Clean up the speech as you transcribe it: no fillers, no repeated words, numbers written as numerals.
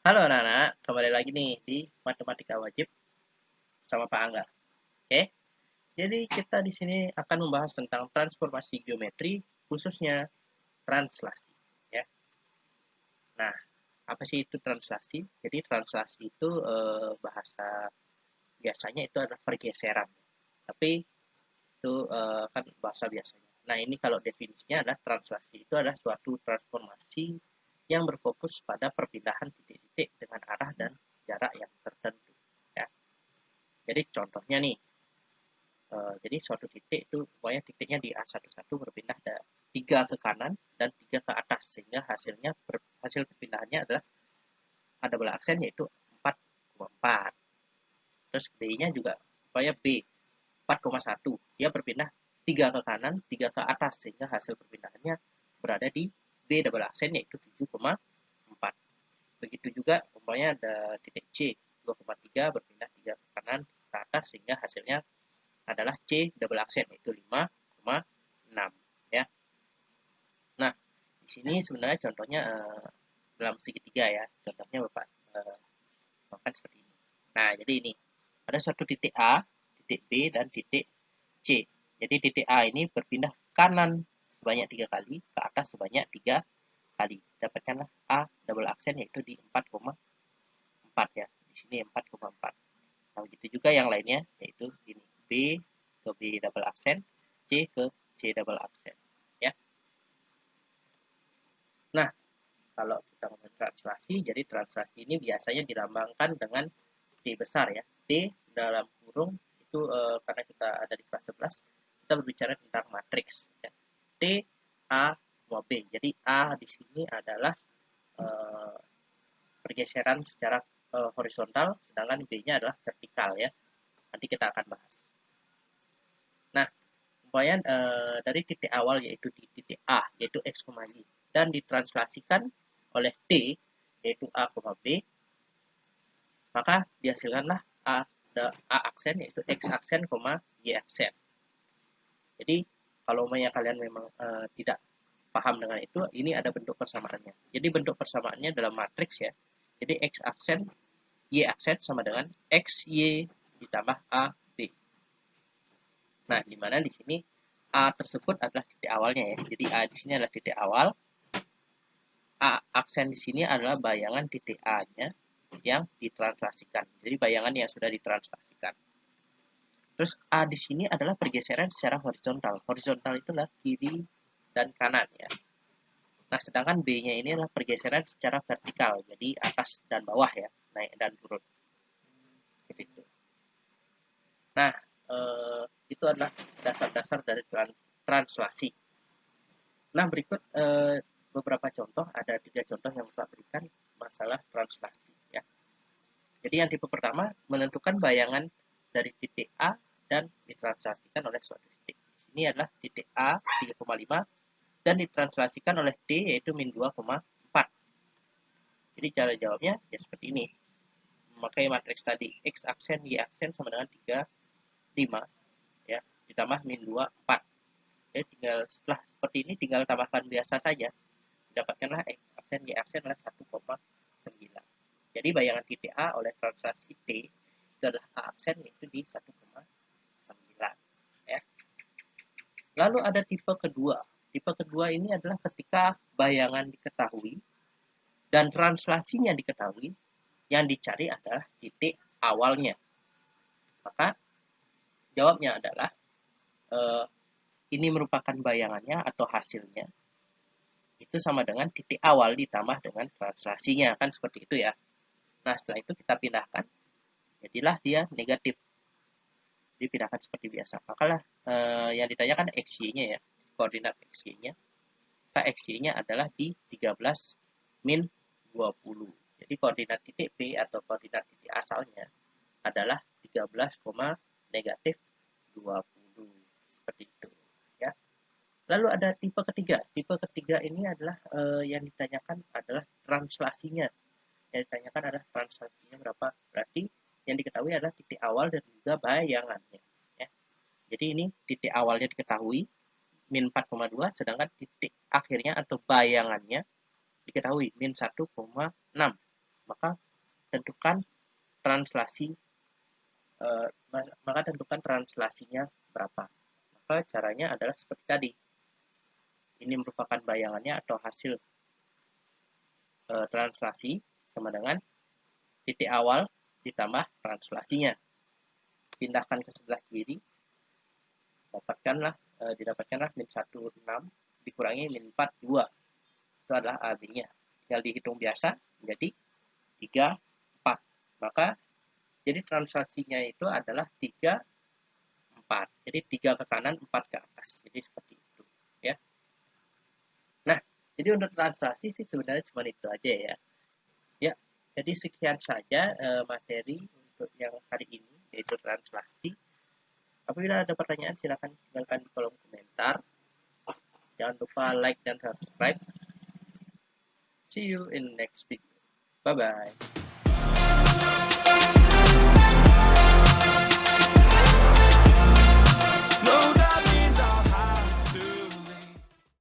Halo anak-anak, kembali lagi nih di Matematika Wajib sama Pak Angga. Oke, jadi kita di sini akan membahas tentang transformasi geometri, khususnya translasi. Ya, nah apa sih itu translasi? Jadi translasi itu bahasa biasanya itu adalah pergeseran, tapi itu kan bahasa biasanya. Nah ini kalau definisinya adalah translasi itu adalah suatu transformasi yang berfokus pada perpindahan titik-titik dengan arah dan jarak yang tertentu. Ya. Jadi contohnya nih, jadi suatu titik itu pokoknya titiknya di A11 berpindah dari 3 ke kanan dan 3 ke atas sehingga hasil perpindahannya adalah ada double aksen yaitu 4,4. Terus B-nya juga pokoknya B 4,1. Dia berpindah 3 ke kanan, 3 ke atas sehingga hasil perpindahannya berada di B double aksen yaitu 7,4. Begitu juga umpamanya ada titik C 2,3 berpindah 3 ke kanan ke atas sehingga hasilnya adalah C double aksen yaitu 5,6 ya. Nah, di sini sebenarnya contohnya dalam segitiga ya. Contohnya Bapak makan seperti ini. Nah, jadi ini ada suatu titik A, titik B dan titik C. Jadi titik A ini berpindah kanan sebanyak 3 kali, ke atas sebanyak 3 kali. Dapatkanlah A double aksen yaitu di 4,4 ya. Di sini 4,4. Nah, begitu juga yang lainnya yaitu ini B ke B double aksen, C ke C double aksen ya. Nah, kalau kita ngomong translasi, jadi translasi ini biasanya dilambangkan dengan D besar ya. D dalam kurung itu karena kita ada di kelas 11, kita berbicara tentang matriks ya. T A B. Jadi A di sini adalah eh, pergeseran secara horizontal, sedangkan B-nya adalah vertikal ya. Nanti kita akan bahas. Nah, kemudian dari titik awal yaitu di titik A yaitu X, Y dan ditranslasikan oleh T yaitu A, B, maka dihasilkanlah A aksen yaitu X aksen, Y aksen. Jadi kalau kalian memang tidak paham dengan itu, ini ada bentuk persamaannya. Jadi bentuk persamaannya dalam matriks ya. Jadi X aksen, Y aksen sama dengan X, Y ditambah A, B. Nah, di mana di sini A tersebut adalah titik awalnya ya. Jadi A di sini adalah titik awal. A aksen di sini adalah bayangan titik A-nya yang ditranslasikan. Jadi bayangan yang sudah ditranslasikan. Terus A di sini adalah pergeseran secara horizontal. Horizontal itulah kiri dan kanan ya. Nah, sedangkan B-nya ini adalah pergeseran secara vertikal. Jadi atas dan bawah ya, naik dan turun. Seperti itu. Nah, itu adalah dasar-dasar dari translasi. Nah, berikut beberapa contoh, ada 3 contoh yang saya berikan masalah translasi ya. Jadi yang tipe pertama menentukan bayangan dari titik A dan ditranslasikan oleh suatu titik. Ini adalah titik A 3,5 dan ditranslasikan oleh D yaitu min 2,4. Jadi cara jawabnya ya seperti ini. Memakai matriks tadi X aksen Y aksen sama dengan 3,5 ya ditambah min 2,4. Jadi tinggal setelah seperti ini tinggal tambahkan biasa saja. Dapatkanlah X aksen Y aksen adalah 1,9. Jadi bayangan titik A oleh translasi T itu adalah A aksen yaitu di 1,9 ya. Lalu ada tipe kedua. Tipe kedua ini adalah ketika bayangan diketahui dan translasinya diketahui, yang dicari adalah titik awalnya. Maka jawabnya adalah ini merupakan bayangannya atau hasilnya itu sama dengan titik awal ditambah dengan translasinya, kan seperti itu ya. Nah, setelah itu kita pindahkan, jadilah dia negatif. Dipindahkan seperti biasa. Makalah yang ditanyakan XY-nya ya, koordinat XY-nya. Maka XY-nya adalah di 13 min 20. Jadi koordinat titik P atau koordinat titik asalnya adalah 13, negatif 20. Seperti itu ya. Lalu ada tipe ketiga. Tipe ketiga ini adalah yang ditanyakan adalah translasinya. Yang ditanyakan adalah translasinya berapa. Berarti yang diketahui adalah titik awal dan juga bayangannya. Ya. Jadi ini titik awalnya diketahui, min 4,2, sedangkan titik akhirnya atau bayangannya diketahui, min 1,6. maka tentukan translasi maka tentukan translasinya berapa. Maka caranya adalah seperti tadi. Ini merupakan bayangannya atau hasil translasi sama dengan titik awal ditambah translasinya. Pindahkan ke sebelah kiri, didapatkanlah min 16 dikurangi min 42. Itu adalah AB-nya. Tinggal dihitung biasa menjadi 3, 4. Maka jadi translasinya itu adalah 3, 4. Jadi 3 ke kanan, 4 ke atas. Jadi seperti itu, ya. Nah, jadi untuk translasi sih sebenarnya cuma itu aja ya. Ya, jadi sekian saja materi untuk yang hari ini, yaitu translasi. Apabila ada pertanyaan, silakan tinggalkan di kolom komentar. Jangan lupa like dan subscribe. See you in next video. Bye-bye.